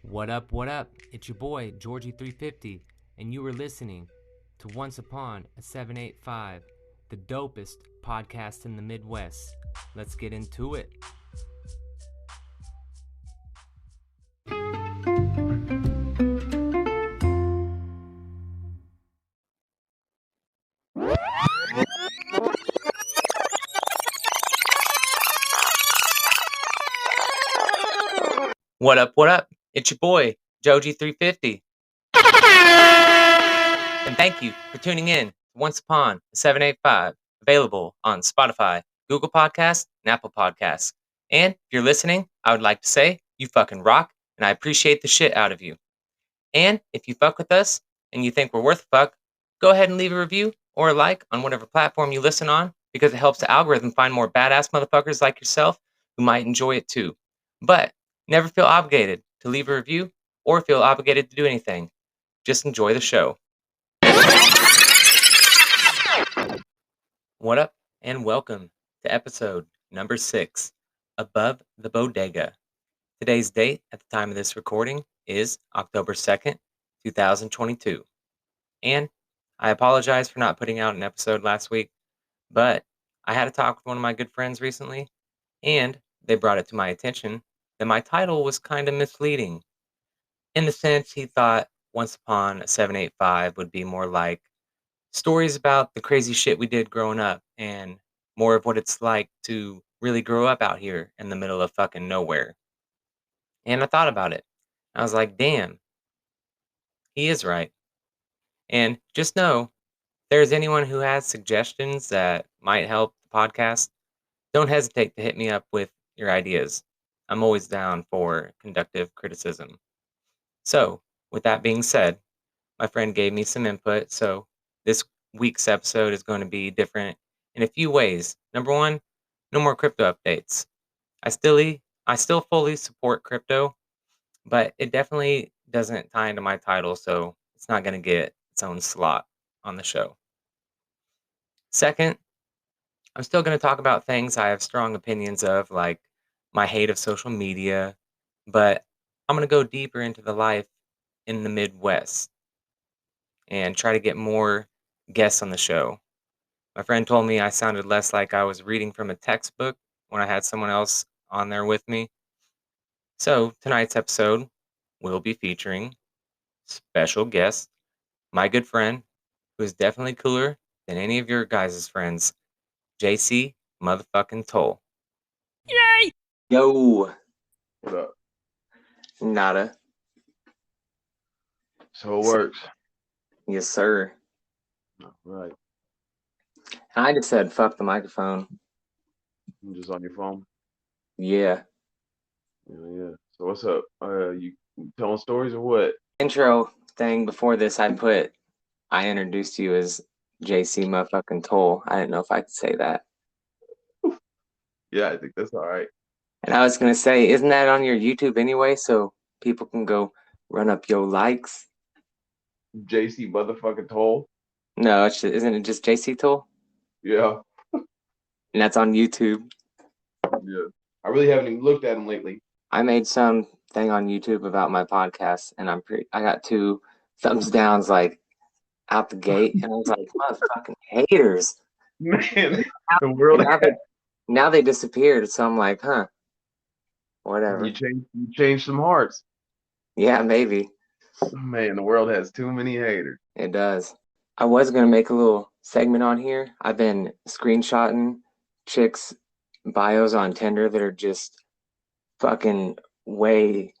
What up, what up? It's your boy, Georgie350, and you were listening to Once Upon a 785, the dopest podcast in the Midwest. Let's get into it. What up, what up? It's your boy, Joji350. And thank you for tuning in to Once Upon a 785, available on Spotify, Google Podcasts, and Apple Podcasts. And if you're listening, I would like to say you fucking rock, and I appreciate the shit out of you. And if you fuck with us and you think we're worth a fuck, go ahead and leave a review or a like on whatever platform you listen on, because it helps the algorithm find more badass motherfuckers like yourself who might enjoy it too. But never feel obligated to leave a review or feel obligated to do anything. Just enjoy the show. What up, and welcome to episode number 6, Above the Bodega. Today's date at the time of this recording is October 2nd, 2022. And I apologize for not putting out an episode last week, but I had a talk with one of my good friends recently, and they brought it to my attention that my title was kind of misleading. In the sense, he thought Once Upon a 785 would be more like stories about the crazy shit we did growing up and more of what it's like to really grow up out here in the middle of fucking nowhere. And I thought about it. I was like, damn, he is right. And just know, if there's anyone who has suggestions that might help the podcast, don't hesitate to hit me up with your ideas. I'm always down for conductive criticism. So, with that being said, my friend gave me some input, so this week's episode is going to be different in a few ways. Number one, no more crypto updates. I still fully support crypto, but it definitely doesn't tie into my title, so it's not going to get its own slot on the show. Second, I'm still going to talk about things I have strong opinions of, like my hate of social media, but I'm going to go deeper into the life in the Midwest and try to get more guests on the show. My friend told me I sounded less like I was reading from a textbook when I had someone else on there with me. So, tonight's episode will be featuring special guest, my good friend, who is definitely cooler than any of your guys' friends, JC motherfucking Toll. Yay! Yo, What up? nada. So it works. Yes, sir. All right. I just said fuck the microphone. I'm just on your phone. Yeah. Yeah. So what's up? You telling stories or what? Intro thing before this, I introduced you as JC motherfucking Toll. I didn't know if I could say that. Yeah, I think that's all right. And I was gonna say, isn't that on your YouTube anyway? So people can go run up your likes. JC motherfucking Toll. No, isn't it just JC Toll? Yeah. And that's on YouTube. Yeah. I really haven't even looked at him lately. I made some thing on YouTube about my podcast, and I got 2 thumbs downs like out the gate, and I was like, motherfucking haters. Man, the world. Now they disappeared, so I'm like, huh, whatever. You changed some hearts. Yeah, maybe. Man, the world has too many haters. It does. I was gonna make a little segment on here. I've been screenshotting chicks' bios on Tinder that are just fucking way.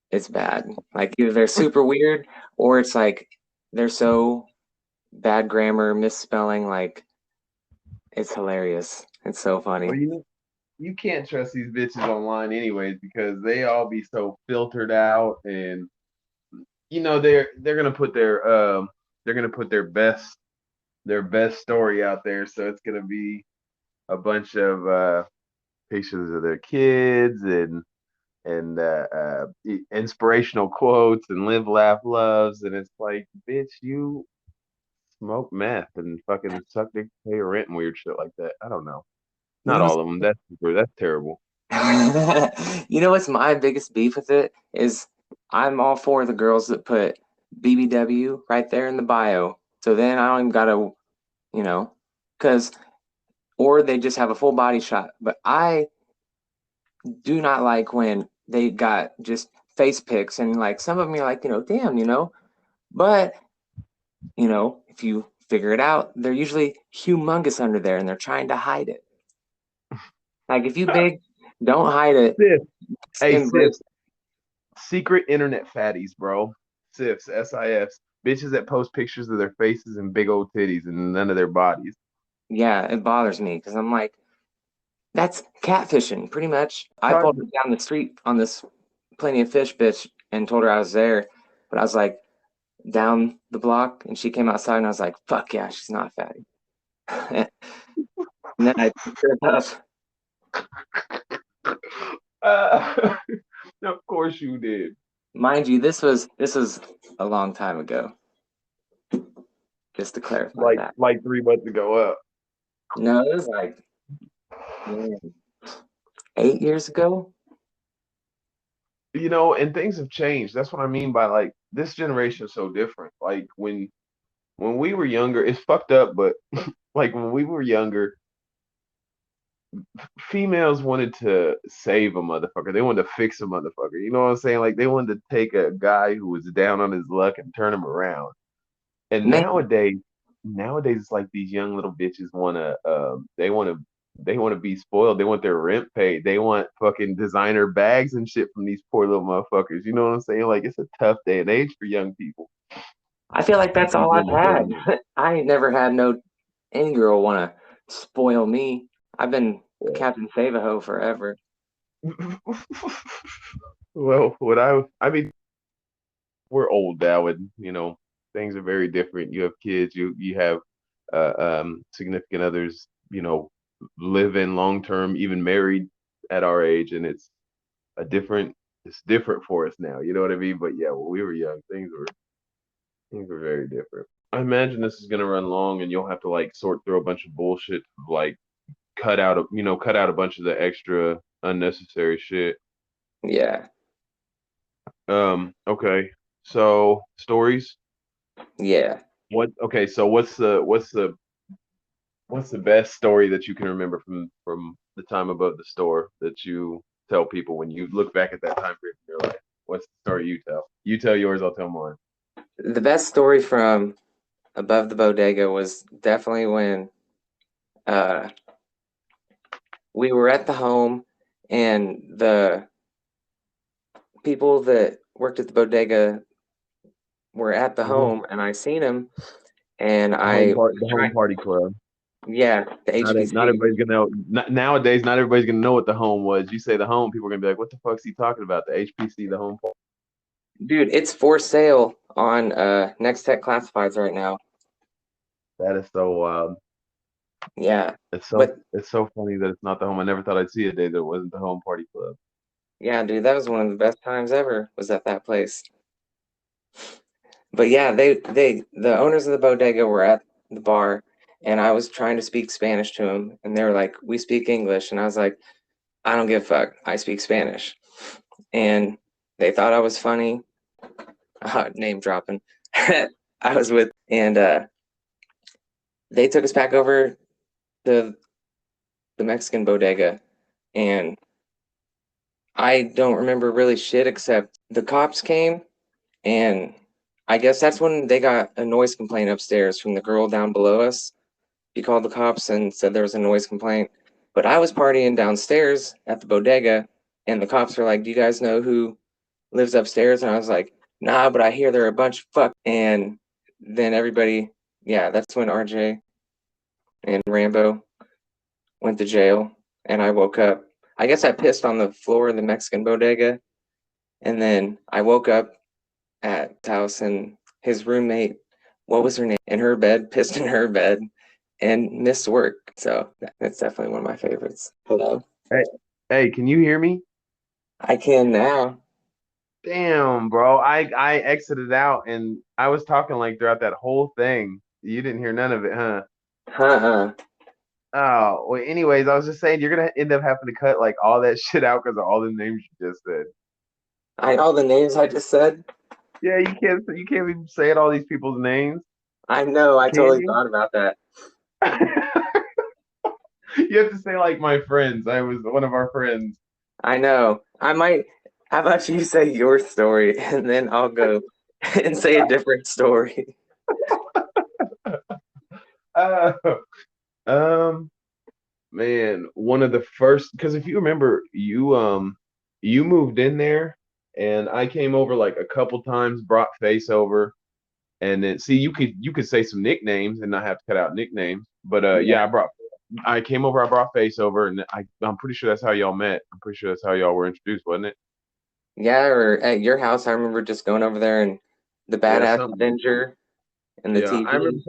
It's bad. Like either they're super weird or it's like they're so bad grammar, misspelling. Like it's hilarious. It's so funny. Well, you can't trust these bitches online anyways because they all be so filtered out, and they're gonna put their best story out there, so it's gonna be a bunch of pictures of their kids and inspirational quotes and live, laugh, loves, and it's like, bitch, you smoke meth and fucking suck dick, pay your rent and weird shit like that. I don't know. Not all of them. That's terrible. You know what's my biggest beef with it is I'm all for the girls that put BBW right there in the bio. So then I don't even gotta, you know, because or they just have a full body shot. But I do not like when they got just face pics and like some of them are like, damn, but if you figure it out, they're usually humongous under there and they're trying to hide it. Like if you big, don't hide it. Sis, hey Embrace. sis, secret internet fatties, bro. SIFs, SIFs, bitches that post pictures of their faces and big old titties and none of their bodies. Yeah, it bothers me because I'm like, that's catfishing, pretty much. I Talk, pulled her down the street on this Plenty of Fish bitch and told her I was there, but I was like down the block and she came outside and I was like, fuck yeah, she's not a fatty. And then I picked her up. uh, of course you did. Mind you, this was a long time ago, just to clarify that. Like 3 months ago up. No, it was like man, 8 years ago. And things have changed. That's what I mean by like this generation is so different. Like when we were younger, it's fucked up, but like when we were younger, females wanted to save a motherfucker. They wanted to fix a motherfucker. You know what I'm saying? Like they wanted to take a guy who was down on his luck and turn him around. And Man, nowadays it's like these young little bitches they want to be spoiled. They want their rent paid. They want fucking designer bags and shit from these poor little motherfuckers. You know what I'm saying? Like it's a tough day and age for young people. I feel like that's I'm all I've getting had. older. I ain't never had no any girl want to spoil me. I've been Captain Save-A-Ho forever. Well, I mean, we're old now, and things are very different. You have kids, you have significant others, live in long term, even married at our age, and it's different for us now. You know what I mean? But yeah, when we were young, things were very different. I imagine this is gonna run long, and you'll have to like sort through a bunch of bullshit, like cut out a bunch of the extra unnecessary shit. Yeah, Okay. So stories. yeah. Okay, so what's the best story that you can remember from the time above the store that you tell people when you look back at that time period in your life? What's the story you tell? You tell yours, I'll tell mine. The best story from above the bodega was definitely when uh, we were at the home and the people that worked at the bodega were at the Mhm. home and I seen them and Home I part, was the home trying, party club. yeah, the Not HPC. everybody's gonna know. Nowadays, not everybody's gonna know what the home was. You say the home, people are gonna be like, "What the fuck's he talking about?" The HPC, the home. Dude, it's for sale on Next Tech Classifieds right now. That is so wild. Yeah. It's so But it's so funny that it's not the home. I never thought I'd see a day that it wasn't the home party club. yeah, dude, that was one of the best times ever was at that place. But yeah, the owners of the bodega were at the bar and I was trying to speak Spanish to them and they were like, "We speak English." And I was like, "I don't give a fuck. I speak Spanish." And they thought I was funny. Name dropping. I was with and they took us back over to the Mexican bodega and I don't remember really shit except the cops came and I guess that's when they got a noise complaint upstairs from the girl down below us. She called the cops and said there was a noise complaint. But I was partying downstairs at the bodega, and the cops were like, "Do you guys know who lives upstairs?" And I was like, "Nah, but I hear they're a bunch of fuck." And then everybody, yeah, that's when RJ and Rambo went to jail, and I woke up. I guess I pissed on the floor of the Mexican bodega, and then I woke up at his house and his roommate, what was her name, in her bed, pissed in her bed and missed work. So that's definitely one of my favorites. Hello. Hey, hey, can you hear me? I can now. Damn, bro. I exited out and I was talking like throughout that whole thing. You didn't hear none of it, huh? Uh-uh. Oh, well, anyways, I was just saying you're gonna end up having to cut like all that shit out because of all the names you just said. I all the names I just said. Yeah, you can't even say all these people's names, I know. I can totally you? thought about that. You have to say like my friends. I was one of our friends. I know. I might. How about you say your story and then I'll go and say a different story. Uh, um, man, one of the first because if you remember, you moved in there, and I came over like a couple times, brought Face over, and then see you could say some nicknames and not have to cut out nicknames. But yeah, Yeah. I came over, I brought Face over, and I'm pretty sure that's how y'all met. I'm pretty sure that's how y'all were introduced, wasn't it? Yeah, or at your house, I remember just going over there and the Yeah, Badass something like that. Avenger and the Yeah, TV.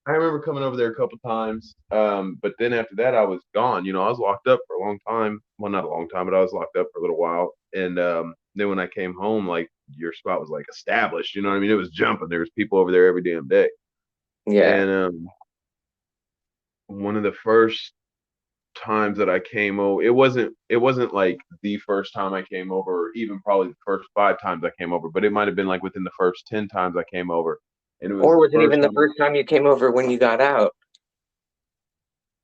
I remember coming over there a couple times. But then after that, I was gone. I was locked up for a long time. Well, not a long time, but I was locked up for a little while. And then when I came home, like your spot was like established. You know what I mean? It was jumping. There was people over there every damn day. Yeah. And one of the first times that I came over, it wasn't like the first time I came over, or even probably the first 5 times I came over, but it might have been like within the first 10 times I came over. And it was Or the was it even first the time. first time you came over when you got out?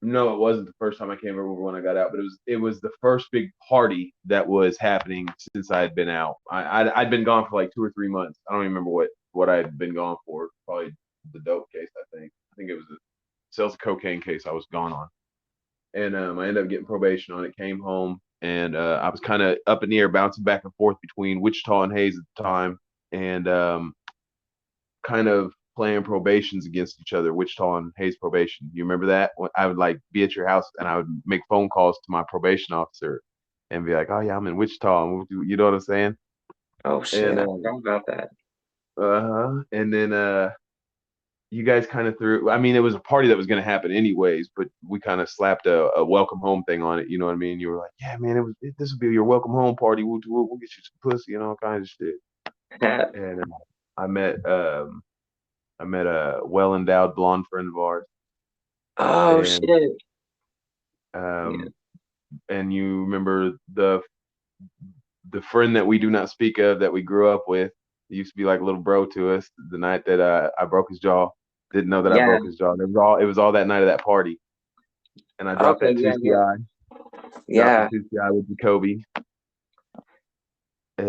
No, it wasn't the first time I came over when I got out, but it was the first big party that was happening since I had been out. I'd been gone for like 2 or 3 months. I don't even remember what I had been gone for. Probably the dope case, I think. I think it was the sales of cocaine case I was gone on, and I ended up getting probation on it. Came home, and I was kind of up in the air, bouncing back and forth between Wichita and Hayes at the time, and kind of playing probations against each other, Wichita and Hayes probation. You remember that? When I would like be at your house and I would make phone calls to my probation officer and be like, "Oh yeah, I'm in Wichita," and you know what I'm saying? Oh shit, And I forgot about that. and then you guys kind of threw. I mean, it was a party that was going to happen anyways, but we kind of slapped a welcome home thing on it. You know what I mean? You were like, "Yeah, man, this will be your welcome home party. We'll get you some pussy and all kinds of shit." And I met um I met a well endowed blonde friend of ours, Oh and shit. Yeah. um, and you remember the friend that we do not speak of that we grew up with. He used to be like a little bro to us. The night that I broke his jaw, didn't know that I Yeah. broke his jaw. It was all that night of that party, and I dropped Okay, that two yeah, yeah. CI, dropped the Yeah. two CI with Jacoby,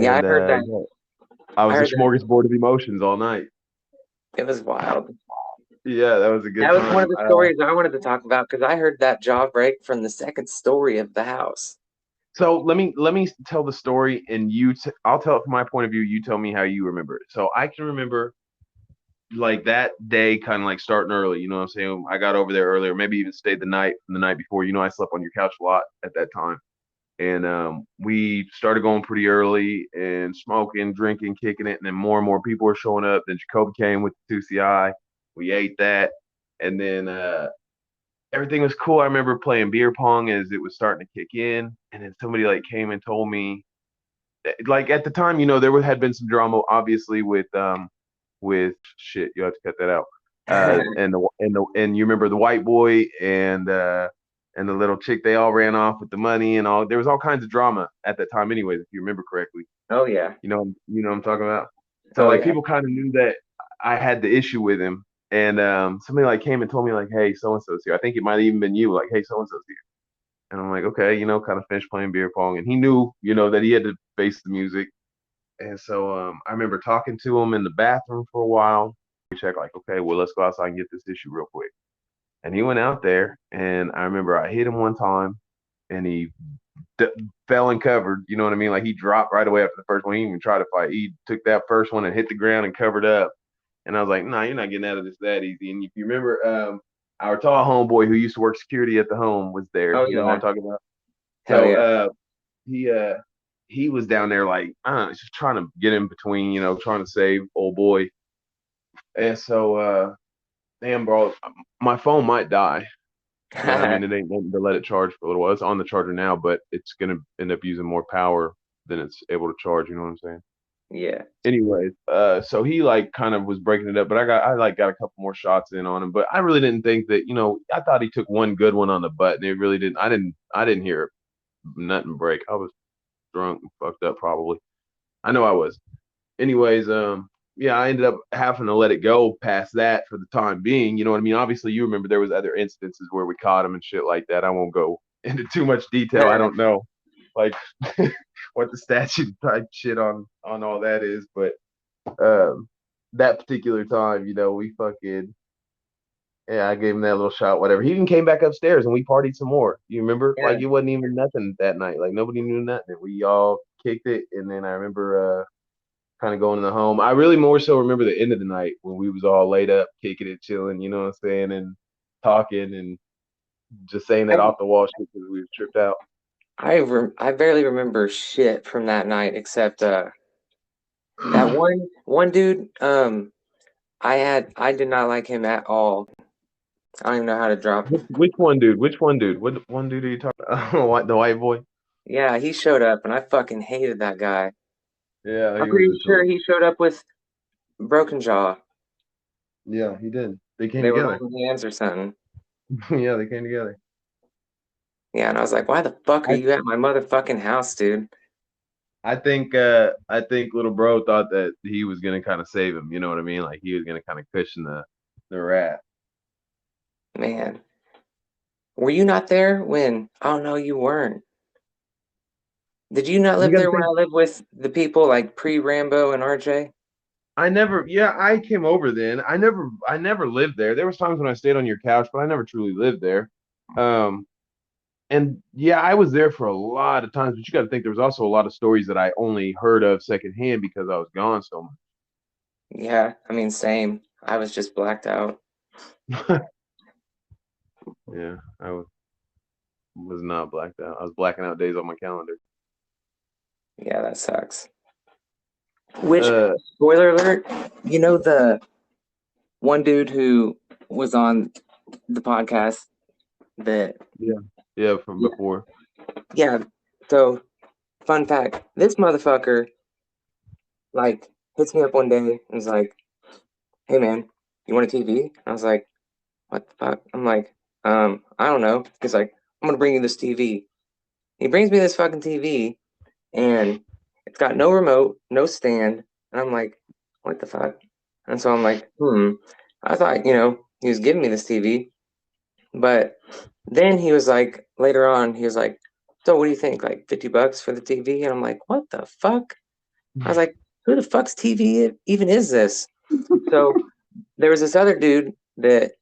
Yeah, I and heard that. yeah, I I was a heard that. smorgasbord of emotions all night. It was wild. Yeah, that was a good That was one of time. the stories I wanted to talk about because I heard that jaw break from the second story of the house. So let me tell the story, and I'll tell it from my point of view. You tell me how you remember it. So I can remember like that day, kind of like starting early. You know what I'm saying? I got over there earlier, maybe even stayed the night before. I slept on your couch a lot at that time, and we started going pretty early and smoking, drinking, kicking it, and then more and more people were showing up. Then Jacoby came with the 2CI. We ate that, and then everything was cool. I remember playing beer pong as it was starting to kick in, and then somebody like came and told me, like at the time, had been some drama, obviously with shit. You have to cut that out. And you remember the white boy and the little chick. They all ran off with the money and all. There was all kinds of drama at that time, anyways, if you remember correctly. Oh yeah. You know what I'm talking about. So Oh like yeah. people kind of knew that I had the issue with him, and somebody like came and told me like, "Hey, so and so's here." I think it might have even been you, like, "Hey, so and so's here." And I'm like, okay, kind of finished playing beer pong, and he knew, that he had to face the music. And so I remember talking to him in the bathroom for a while. We checked like, okay, well, let's go outside and get this issue real quick. And he went out there, and I remember I hit him one time, and he d- fell and covered. You know what I mean? Like he dropped right away after the first one. He didn't even try to fight. He took that first one and hit the ground and covered up. And I was like, nah, you're not getting out of this that easy. And if you remember, our tall homeboy who used to work security at the home was there. Oh You know what yeah. I'm talking about? Hell So yeah. he he was down there like I don't know, just trying to get in between, trying to save old boy. And so damn bro, my phone might die. You know what I mean? It ain't letting to let it charge for a little while. It's on the charger now, but it's gonna end up using more power than it's able to charge, you know what I'm saying? Yeah. Anyways, so he like kind of was breaking it up, but I got a couple more shots in on him, but I really didn't think that, I thought he took one good one on the butt and it really didn't. I didn't hear nothing break. I was drunk and fucked up probably. I know I was. Anyways, yeah, I ended up having to let it go past that for the time being. You know what I mean? Obviously, you remember there was other instances where we caught him and shit like that. I won't go into too much detail. I don't know, like what the statute type shit on all that is, but um, that particular time, we fucking yeah, I gave him that little shot, whatever. He even came back upstairs and we partied some more. You remember? Yeah. Like it wasn't even nothing that night. Like nobody knew nothing. We all kicked it, and then I remember kind of going in the home. I really more so remember the end of the night when we was all laid up, kicking it, chilling, you know what I'm saying, and talking and just saying that I off the wall shit because we was tripped out. I barely remember shit from that night except that one dude. I did not like him at all. I don't even know how to drop. Which one, dude? Which one, dude? What one dude are you talking about? What, the white boy? Yeah, he showed up and I fucking hated that guy. Yeah, I'm he was pretty a sure tool. he showed up with Broken Jaw. Yeah, he did. They came They were together. holding hands or something. Yeah, they came together. Yeah, and I was like, why the fuck are I you at my motherfucking house, dude? I think little bro thought that he was gonna kind of save him. You know what I mean? Like he was gonna kind of cushion the rat. Man, were you not there when? Oh no, you weren't. Did you not You live got to there when think. I lived with the people like pre-Rambo and RJ? I never. Yeah, I came over then. I never lived there. There was times when I stayed on your couch, but I never truly lived there. Um, and yeah, I was there for a lot of times. But you got to think there was also a lot of stories that I only heard of secondhand because I was gone so Yeah, I mean, same. I was just blacked out. much. Yeah, I was not blacked out. I was blacking out days on my calendar. Yeah, that sucks. Which, Uh, spoiler alert, you know the one dude who was on the podcast that, yeah, yeah, from yeah, before. yeah. So, fun fact, this motherfucker like hits me up one day and was like, "Hey man, you want a TV?" I was like, "What the fuck?" I'm like, I don't know." He's like, "I'm gonna bring you this TV." He brings me this fucking TV and it's got no remote, no stand, and I'm like, "What the fuck?" And so I'm like, I thought, he was giving me this TV, but then he was like, later on, he was like, "So what do you think? Like $50 for the TV?" And I'm like, "What the fuck?" I was like, "Who the fuck's TV even is this?" So there was this other dude that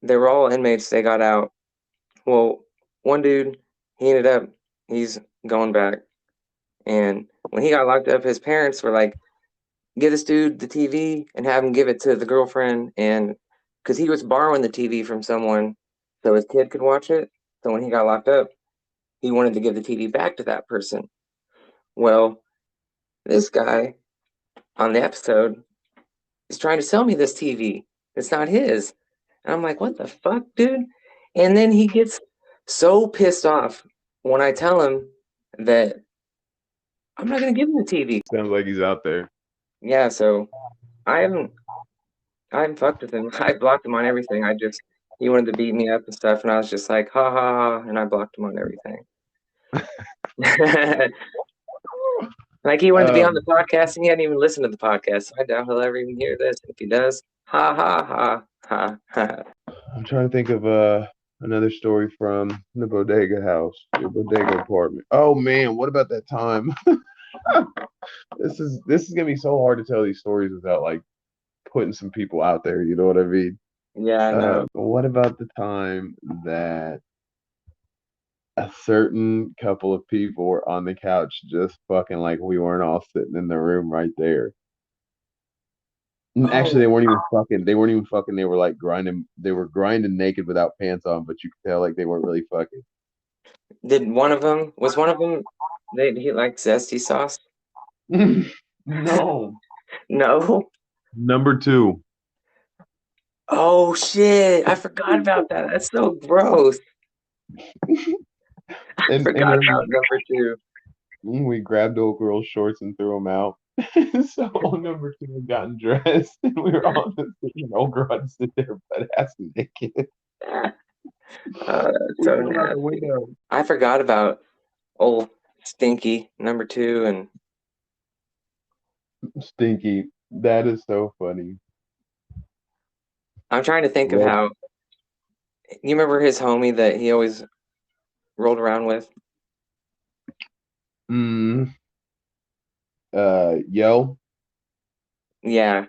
they were all inmates. They got out. Well, one dude, he ended up, he's going back. And when he got locked up, his parents were like, "Get this dude the TV and have him give it to the girlfriend." And because he was borrowing the TV from someone so his kid could watch it. So when he got locked up, he wanted to give the TV back to that person. Well, this guy on the episode is trying to sell me this TV. It's not his. And I'm like, "What the fuck, dude?" And then he gets so pissed off when I tell him that I'm not going to give him the TV. Sounds like he's out there. Yeah, so I haven't I haven't fucked with him. I blocked him on everything. He wanted to beat me up and stuff, and I was just like, ha ha ha, and I blocked him on everything. Like he wanted to be on the Um, podcast, and he hadn't even listened to the podcast. So I doubt he'll ever even hear this. If he does, ha ha ha ha ha. I'm trying to think of another story from the Bodega house, the Bodega apartment. Oh man, what about that time? This is gonna be so hard to tell these stories without like putting some people out there. You know what I mean? Yeah, I know. What about the time that a certain couple of people were on the couch just fucking like we weren't all sitting in the room right there? And actually, they Oh, weren't even fucking. They weren't even fucking. They were like grinding. They were grinding naked without pants on, but you could tell like they weren't really fucking. was one of them? He liked zesty sauce. No. No. Number two. Oh shit! I forgot about that. That's so gross. I And forgot about then number two. we grabbed old girl's shorts and threw them out. So number two had gotten dressed, and we were all just sitting. And old girl had to sit there butt ass naked. That's We so fell out the nasty. window. I forgot about old Stinky number two, and Stinky. That is so funny. I'm trying to think of Well, how you remember his homie that he always rolled around with? mm, yo, Yeah.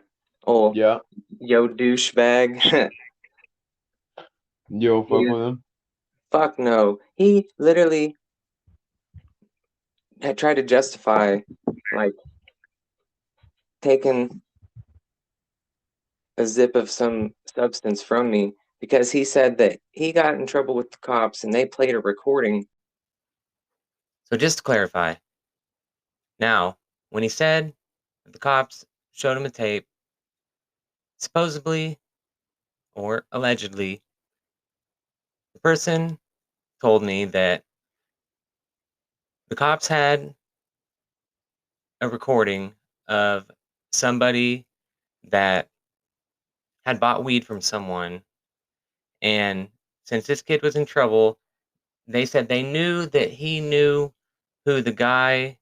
Oh, yeah, yo douchebag. yo, fuck He with him. fuck no. He literally had tried to justify like taking a zip of some substance from me because he said that he got in trouble with the cops and they played a recording. So just to clarify, now, when he said that the cops showed him a tape, supposedly or allegedly, the person told me that the cops had a recording of somebody that had bought weed from someone. And since this kid was in trouble, they said they knew that he knew who the guy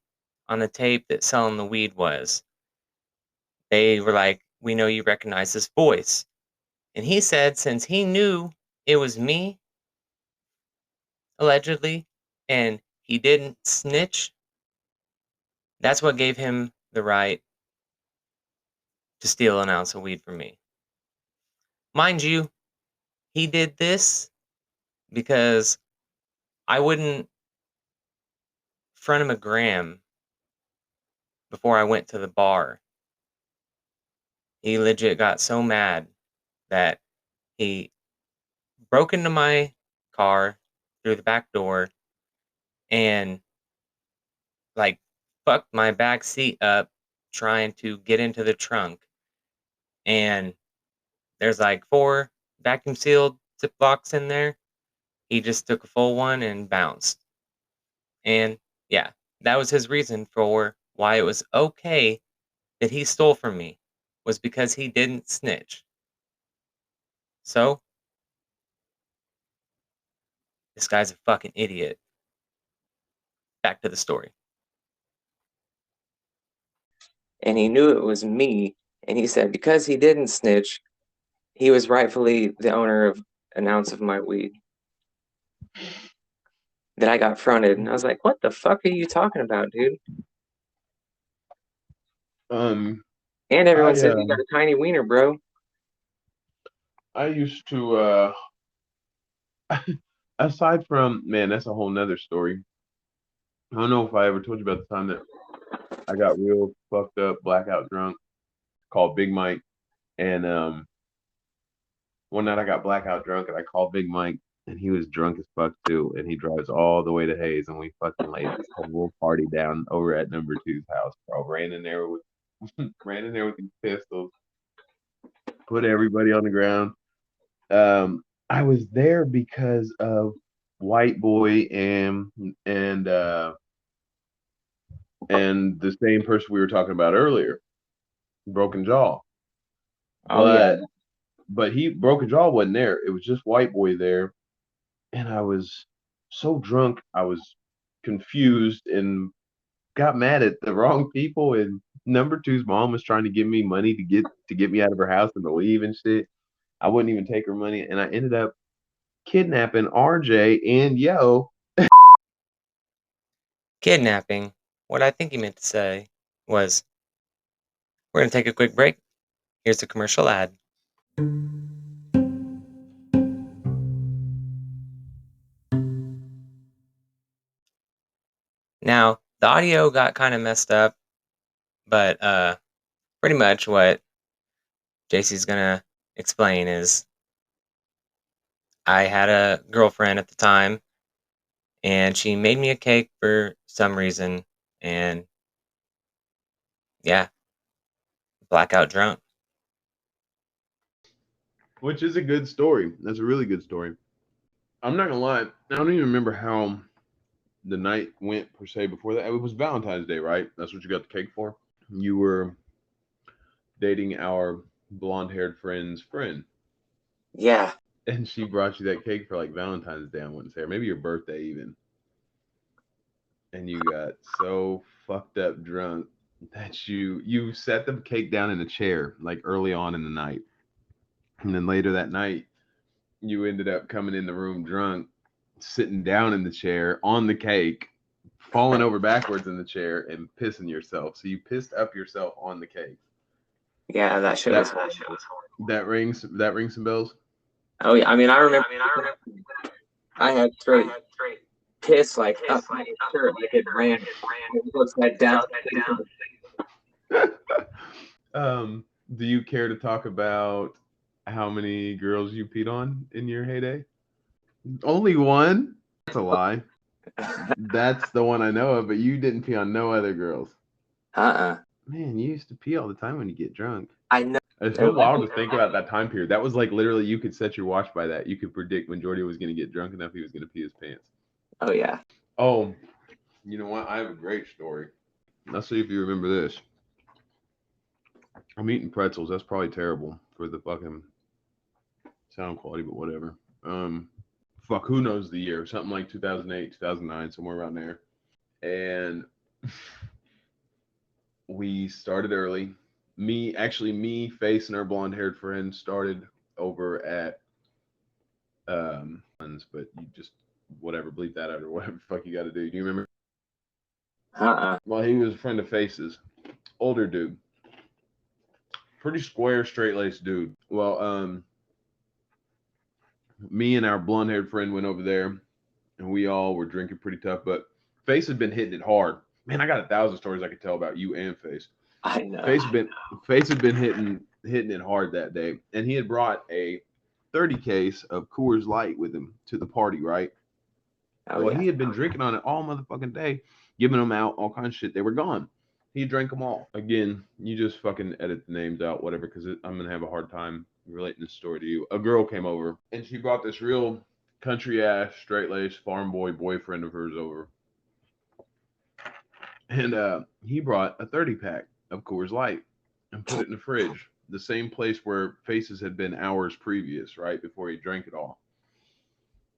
on the tape that's selling the weed was. They were like, "We know you recognize this voice." And he said since he knew it was me, allegedly, and he didn't snitch, that's what gave him the right to steal an ounce of weed from me. Mind you, he did this because I wouldn't front him a gram before I went to the bar. He legit got so mad that he broke into my car through the back door and like fucked my back seat up trying to get into the trunk. And there's like 4 vacuum sealed Ziplocs in there. He just took a full one and bounced. And yeah, that was his reason for why it was okay that he stole from me, was because he didn't snitch. So, this guy's a fucking idiot. Back to the story. And he knew it was me. And he said because he didn't snitch, he was rightfully the owner of an ounce of my weed. That I got fronted. And I was like, what the fuck are you talking about, dude? Um, And everyone I said you got a tiny wiener, bro. I used to aside from man, that's a whole nother story. I don't know if I ever told you about the time that I got real fucked up, blackout drunk, called Big Mike, and one night I got blackout drunk and I called Big Mike and he was drunk as fuck too, and he drives all the way to Hayes and we fucking laid this whole party down over at number two's house, bro. Ran in there with ran in there with these pistols, put everybody on the ground. I was there because of White Boy and uh and the same person we were talking about earlier, Broken Jaw. Oh, yeah. But he Broken Jaw wasn't there. It was just White Boy there, and I was so drunk, I was confused and got mad at the wrong people. And number two's mom was trying to give me money to get me out of her house and to leave and shit. I wouldn't even take her money, and I ended up kidnapping RJ and Yo. Kidnapping. What I think he meant to say was, we're going to take a quick break. Here's a commercial ad. Now, the audio got kind of messed up, but pretty much what JC's going to explain is I had a girlfriend at the time and she made me a cake for some reason, and yeah, blackout drunk. Which is a good story. That's a really good story. I'm not gonna lie, I don't even remember how the night went per se before that. It was Valentine's Day, right? That's what you got the cake for. You were dating our blonde-haired friend's friend, Yeah. and she brought you that cake for like Valentine's Day. I wouldn't say, or maybe your birthday even. And you got so fucked up drunk. that you set the cake down in a chair like early on in the night, and then later that night you ended up coming in the room drunk, sitting down in the chair on the cake, falling over backwards in the chair, and pissing yourself. So you pissed up yourself on the cake. Yeah, that shit That was horrible. that rings some bells. Oh yeah, I mean, I remember I had straight piss like up my shirt, like it ran upside down. Do you care to talk about how many girls you peed on in your heyday? Only one? That's a lie. That's the one I know of, but you didn't pee on no other girls. Man, you used to pee all the time when you get drunk. I know. It's so wild to think about that time period. That was like literally you could set your watch by that. You could predict when Jordy was going to get drunk enough he was going to pee his pants. Oh yeah. Oh, you know what? I have a great story. Let's see if you remember this. I'm eating pretzels. That's probably terrible for the fucking sound quality, but whatever. Fuck, who knows the year? Something like 2008, 2009, somewhere around there. And we started early. Me, Face, and our blonde-haired friend started over at but you just whatever, bleep that out or whatever the fuck you got to do. Do you remember? Well, he was a friend of Face's, older dude, pretty square, straight-laced dude. Well, me and our blonde-haired friend went over there, and we all were drinking pretty tough. But Face had been hitting it hard. Man, I got 1,000 stories I could tell about you and Face. I know. Face had been hitting it hard that day, and he had brought a 30 case of Coors Light with him to the party, right? Well, he had been drinking on it all motherfucking day, giving them out, all kinds of shit. They were gone. He drank them all. Again, you just fucking edit the names out, whatever, because I'm going to have a hard time relating this story to you. A girl came over, and she brought this real country-ass, straight-laced farm boy boyfriend of hers over. And he brought a 30-pack of Coors Light and put it in the fridge, the same place where Faces had been hours previous, right, before he drank it all.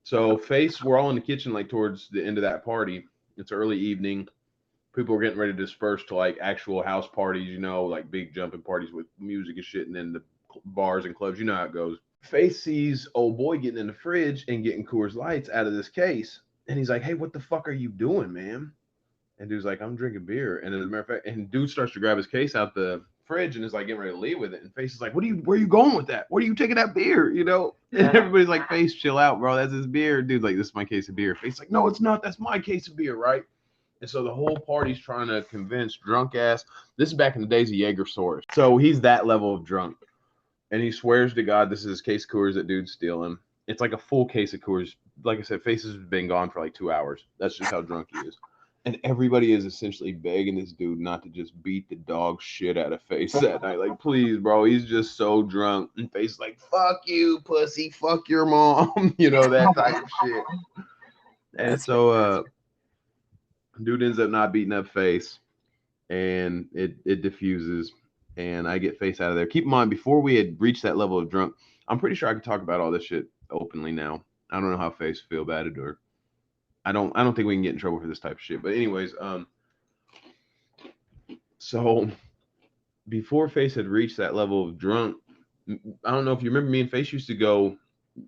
So Face, we're all in the kitchen, like towards the end of that party. It's early evening. People are getting ready to disperse to like actual house parties, you know, like big jumping parties with music and shit, and then the bars and clubs. You know how it goes. Face sees old boy getting in the fridge and getting Coors Lights out of this case, and he's like, "Hey, what the fuck are you doing, man?" And dude's like, "I'm drinking beer." And as a matter of fact, and dude starts to grab his case out the fridge and is like getting ready to leave with it. And Face is like, where are you going with that? What are you taking that beer? You know? And everybody's like, Face, chill out, bro. That's his beer. Dude's like, this is my case of beer. Face is like, no, it's not. That's my case of beer, right? And so the whole party's trying to convince drunk ass. This is back in the days of Jaegersaurus. So he's that level of drunk. And he swears to God this is his case of Coors that dude's stealing. It's like a full case of Coors. Like I said, Face has been gone for like 2 hours. That's just how drunk he is. And everybody is essentially begging this dude not to just beat the dog shit out of Face that night. Like, please, bro, he's just so drunk. And Face is like, fuck you, pussy, fuck your mom. You know, that type of shit. And so dude ends up not beating up Face, and it diffuses, and I get Face out of there. Keep in mind, before we had reached that level of drunk, I'm pretty sure I could talk about all this shit openly now. I don't know how Face feel about it, or I don't think we can get in trouble for this type of shit. But anyways, so before Face had reached that level of drunk, I don't know if you remember, me and Face used to go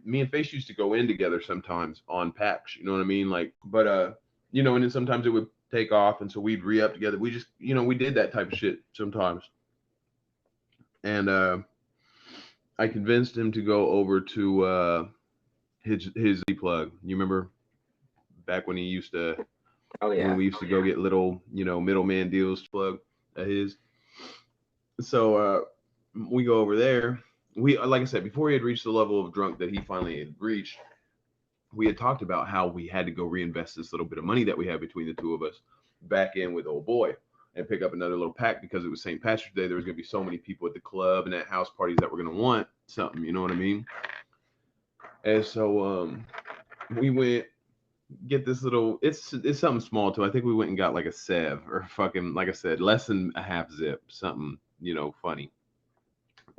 in together sometimes on packs, you know what I mean? Like, but you know, and then sometimes it would take off, and so we'd re-up together. We just, you know, we did that type of shit sometimes. And I convinced him to go over to his plug. You remember back when he used to, when we used to go get little, you know, middleman deals plug at his. So we go over there. We, like I said, before he had reached the level of drunk that he finally had reached, we had talked about how we had to go reinvest this little bit of money that we had between the two of us back in with old boy and pick up another little pack, because it was St. Patrick's Day. There was going to be so many people at the club and at house parties that were going to want something, you know what I mean? And so we went get this little, it's something small too. I think we went and got like a Sev, or fucking, like I said, less than a half zip, something, you know, funny.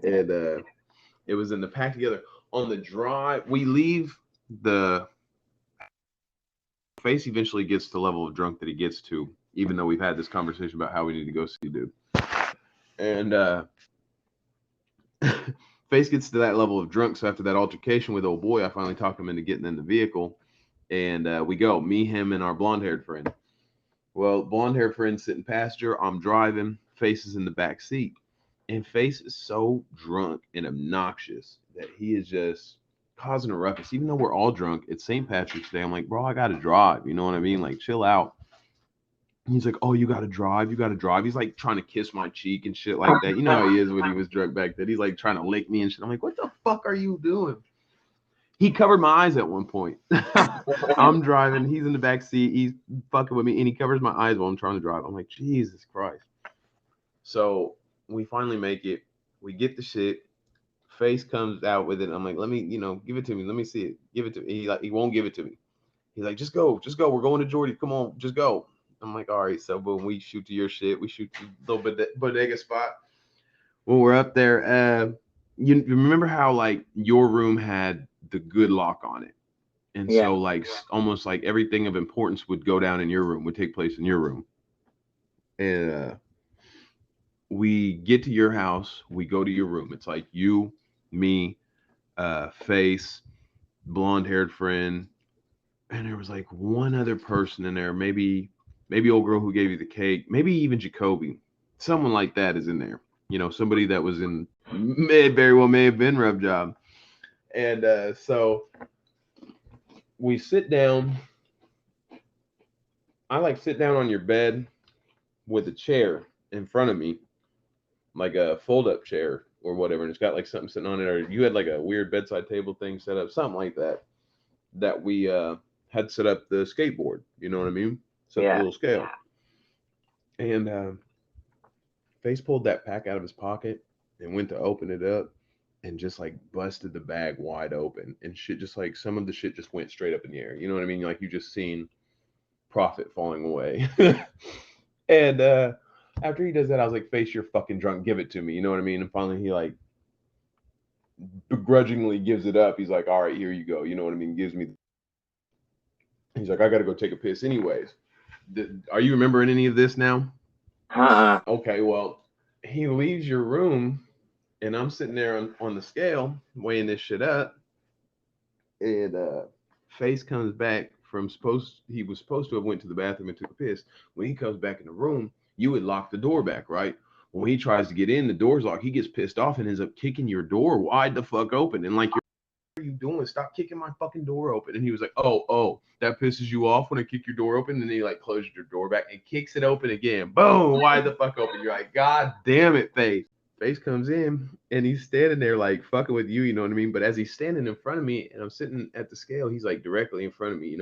And it was in the pack together. On the drive, we leave the Face eventually gets to the level of drunk that he gets to even though we've had this conversation about how we need to go see dude. And Face gets to that level of drunk. So after that altercation with old boy, I finally talk him into getting in the vehicle, and we go, me, him, and our blonde-haired friend. Well, blonde-haired friend sitting passenger, I'm driving, Face is in the back seat, and Face is so drunk and obnoxious that he is just causing a ruckus. Even though we're all drunk, it's St. Patrick's Day. I'm like, bro, I gotta drive. You know what I mean? Like, chill out. He's like, oh, you gotta drive, you gotta drive. He's like trying to kiss my cheek and shit like that. You know how he is when he was drunk back then. He's like trying to lick me and shit. I'm like, what the fuck are you doing? He covered my eyes at one point. I'm driving, he's in the back seat, he's fucking with me, and he covers my eyes while I'm trying to drive. I'm like, Jesus Christ. So we finally make it. We get the shit. Face comes out with it. I'm like, let me, give it to me. Let me see it. Give it to me. He won't give it to me. He's like, just go. We're going to Jordy. Come on, just go. I'm like, all right. So boom, we shoot to your shit. We shoot to a little bit bodega spot. When we're up there, you remember how like your room had the good lock on it, and Yeah. so like almost like everything of importance would go down in your room, would take place in your room. And we get to your house, we go to your room. It's like you, me, Face, blonde-haired friend, and there was like one other person in there, maybe old girl who gave you the cake, maybe even Jacoby, someone like that is in there. Somebody that was in very well may have been Rev Job. And so we sit down. I like sit down on your bed with a chair in front of me, like a fold-up chair or whatever, and it's got like something sitting on it, or you had like a weird bedside table thing set up, something like that we had set up the skateboard, you know what I mean? Set up the little scale. And Face pulled that pack out of his pocket and went to open it up and just like busted the bag wide open, and shit, just like some of the shit just went straight up in the air. You know what I mean? Like you just seen profit falling away. And after he does that, I was like, Face, you're fucking drunk. Give it to me. You know what I mean? And finally he like begrudgingly gives it up. He's like, all right, here you go. You know what I mean? Gives me. He's like, I got to go take a piss anyways. Are you remembering any of this now? Okay, well, he leaves your room, and I'm sitting there on the scale weighing this shit up, and Face comes back from he was supposed to have went to the bathroom and took a piss. When he comes back in the room, you would lock the door back, right? When he tries to get in, the door's locked. He gets pissed off and ends up kicking your door wide the fuck open, and like, what are you doing? Stop kicking my fucking door open. And he was like, oh, that pisses you off when I kick your door open? And then he like closes your door back and kicks it open again. Boom, wide the fuck open. You're like, God damn it, Face. Face comes in and he's standing there like fucking with you, you know what I mean? But as he's standing in front of me and I'm sitting at the scale, he's like directly in front of me,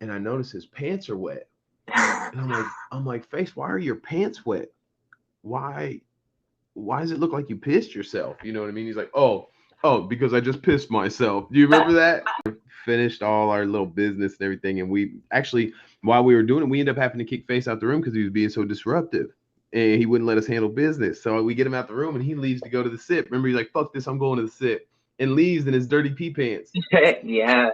and I notice his pants are wet. And I'm like, Face, why are your pants wet? Why does it look like you pissed yourself? You know what I mean? He's like, oh, because I just pissed myself. Do you remember that? Finished all our little business and everything. And we actually, while we were doing it, we ended up having to kick Face out the room because he was being so disruptive. And he wouldn't let us handle business. So we get him out the room and he leaves to go to the sip. Remember, he's like, fuck this, I'm going to the sip. And leaves in his dirty pee pants. Yeah.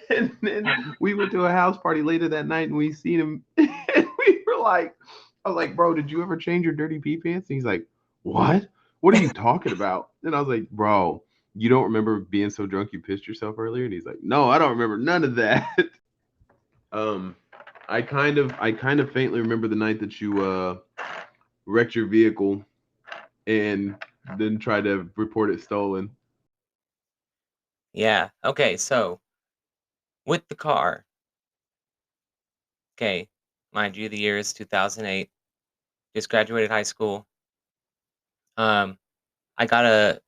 And then we went to a house party later that night and we seen him. And we were like, I was like, bro, did you ever change your dirty pee pants? And he's like, what? What are you talking about? And I was like, bro, you don't remember being so drunk you pissed yourself earlier? And he's like, no, I don't remember none of that. I kind of faintly remember the night that you wrecked your vehicle and then tried to report it stolen. Yeah. Okay. So with the car, okay, mind you, the year is 2008. Just graduated high school. I got a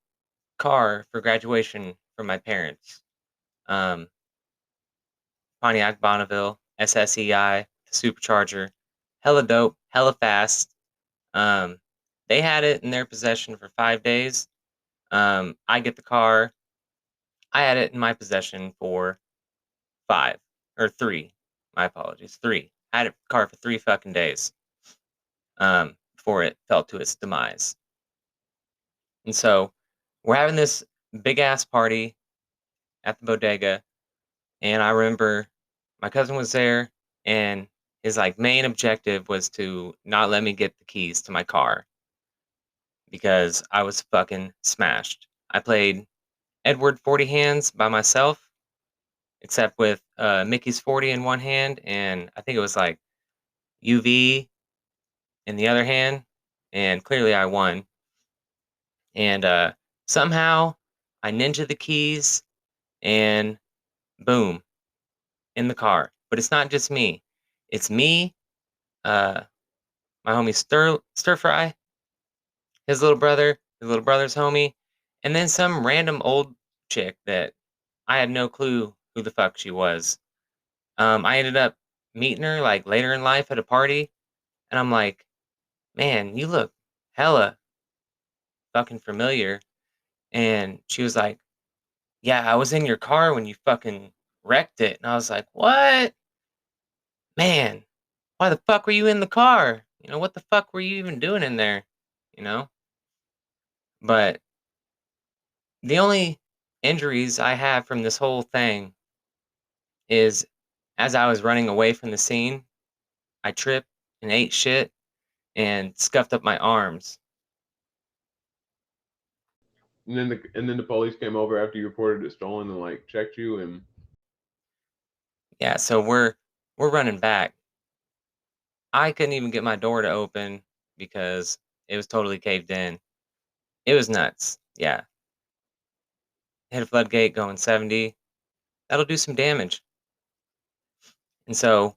car for graduation from my parents. Um, Pontiac Bonneville SSEI supercharger, hella dope, hella fast. They had it in their possession for 5 days. I get the car. I had it in my possession for 3. My apologies, 3. I had a car for 3 fucking days. Before it fell to its demise. And so we're having this big ass party at the bodega, and I remember my cousin was there, and his like main objective was to not let me get the keys to my car because I was fucking smashed. I played Edward 40 hands by myself, except with Mickey's 40 in one hand, and I think it was like UV in the other hand, and clearly I won. And somehow I ninja the keys, and boom, in the car. But it's not just me. It's me, uh, my homie Stir Fry, his little brother's homie, and then some random old chick that I had no clue who the fuck she was. I ended up meeting her like later in life at a party, and I'm like, man, you look hella fucking familiar. And she was like, yeah, I was in your car when you fucking wrecked it. And I was like, what? Man, why the fuck were you in the car? What the fuck were you even doing in there? You know? But the only injuries I have from this whole thing is as I was running away from the scene, I tripped and ate shit and scuffed up my arms. And then the police came over after you reported it stolen and like checked you and Yeah, so we're running back. I couldn't even get my door to open because it was totally caved in. It was nuts. Yeah. Hit a floodgate going 70. That'll do some damage. And so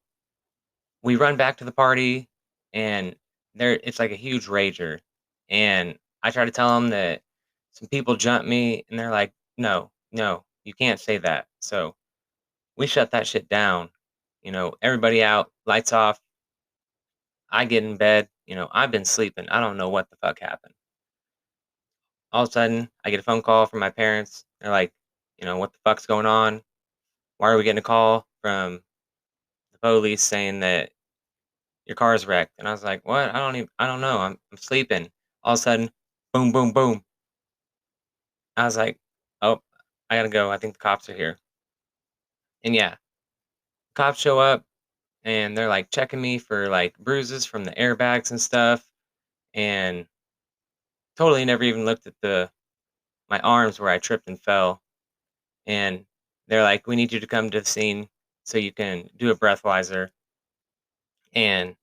we run back to the party, and there it's like a huge rager. And I try to tell them that some people jumped me, and they're like, no, no, you can't say that. So we shut that shit down. Everybody out, lights off. I get in bed. I've been sleeping. I don't know what the fuck happened. All of a sudden, I get a phone call from my parents. They're like, what the fuck's going on? Why are we getting a call from the police saying that your car is wrecked? And I was like, what? I don't know. I'm sleeping. All of a sudden, boom, boom, boom. I was like, oh, I gotta go. I think the cops are here. And yeah, cops show up and they're like checking me for like bruises from the airbags and stuff. And totally never even looked at my arms where I tripped and fell. And they're like, we need you to come to the scene so you can do a breathalyzer. And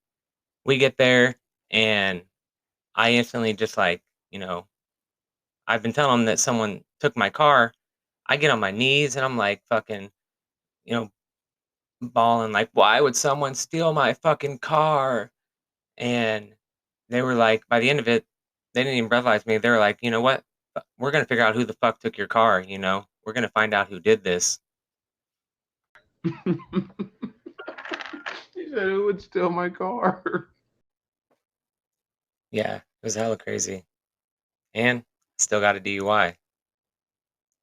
we get there, and I instantly just like, you know, I've been telling them that someone took my car. I get on my knees and I'm like fucking, you know, bawling like, why would someone steal my fucking car? And they were like, by the end of it, they didn't even breathalyze me. They were like, you know what? We're gonna figure out who the fuck took your car. We're gonna find out who did this. he said it would steal my car. Yeah, it was hella crazy. And still got a DUI.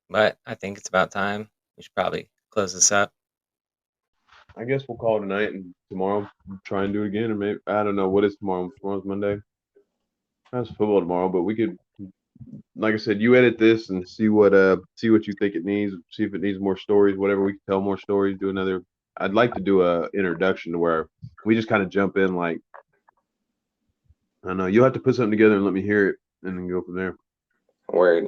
But I think it's about time. We should probably close this up. I guess we'll call it tonight and tomorrow we'll try and do it again. Or maybe I don't know what is tomorrow. Tomorrow's Monday. That's football tomorrow, but we could, like I said, you edit this and see what you think it needs. See if it needs more stories, whatever. We can tell more stories. Do another. I'd like to do a introduction to where we just kind of jump in. Like I don't know. You'll have to put something together and let me hear it, and then go from there. Word.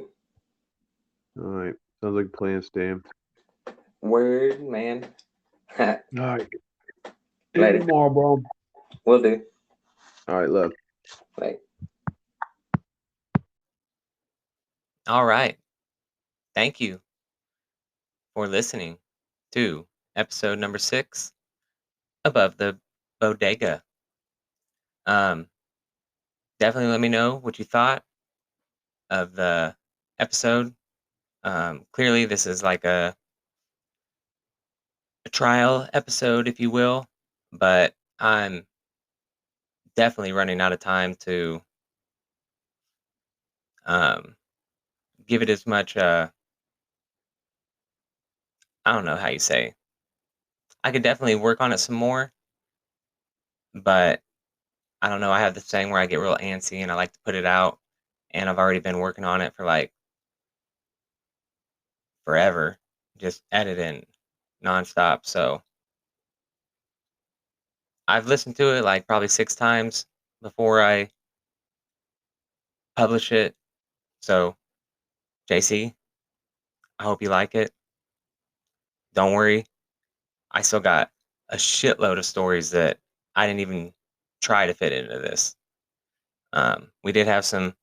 All right. Sounds like a plan, Stan. Word, man. All right. Later. Tomorrow, bro. Will do. All right, love. Like. All right. Thank you for listening to episode number 6 Above the Bodega. Um, Definitely let me know what you thought of the episode. Clearly, this is like a trial episode, if you will, but I'm definitely running out of time to um, give it as much. I don't know how you say. I could definitely work on it some more, but I don't know. I have this thing where I get real antsy and I like to put it out, and I've already been working on it for like forever, just editing nonstop. So I've listened to it like probably 6 times before I publish it. So, JC, I hope you like it. Don't worry, I still got a shitload of stories that I didn't even try to fit into this. We did have some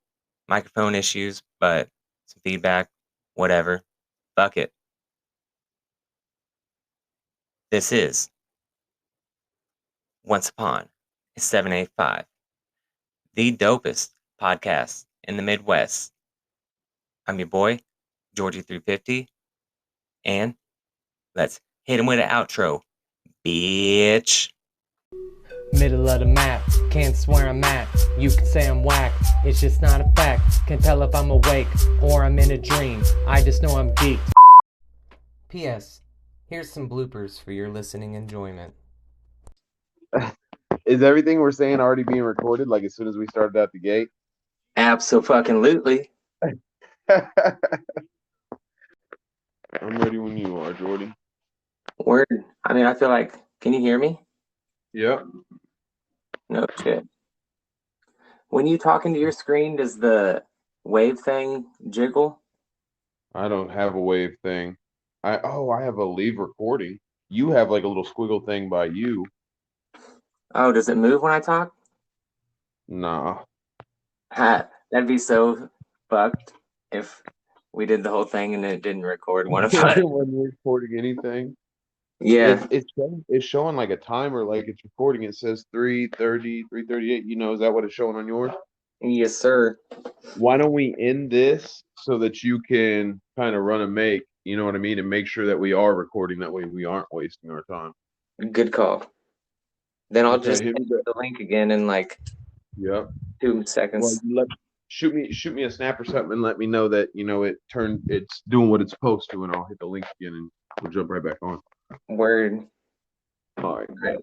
microphone issues, but some feedback, whatever. Fuck it. This is Once Upon a 785, the dopest podcast in the Midwest. I'm your boy, Georgie350, and let's hit him with an outro, bitch. Middle of the map, can't swear I'm at. You can say I'm whack, it's just not a fact. Can tell if I'm awake or I'm in a dream. I just know I'm geeked. P.S. Here's some bloopers for your listening enjoyment. Is everything we're saying already being recorded? Like as soon as we started out the gate? Absolutely. I'm ready when you are, Jordy. Word. I mean, I feel like, can you hear me? Yep. No shit. When you talk into your screen, does the wave thing jiggle? I don't have a wave thing. I have a leave recording. You have like a little squiggle thing by you. Oh, does it move when I talk? Nah. Ha, that'd be so fucked if we did the whole thing and it didn't record one of us. When you're recording anything. Yeah. It's showing like a timer, like it's recording. It says 3:30, 3:38. Is that what it's showing on yours? Yes, sir. Why don't we end this so that you can kind of run a make, you know what I mean, and make sure that we are recording. That way we aren't wasting our time. Good call. Then I'll Okay, just hit me hit the link again in like Yep. 2 seconds. Well, shoot me a snap or something and let me know that it's doing what it's supposed to, and I'll hit the link again and we'll jump right back on. Word. All right. Right.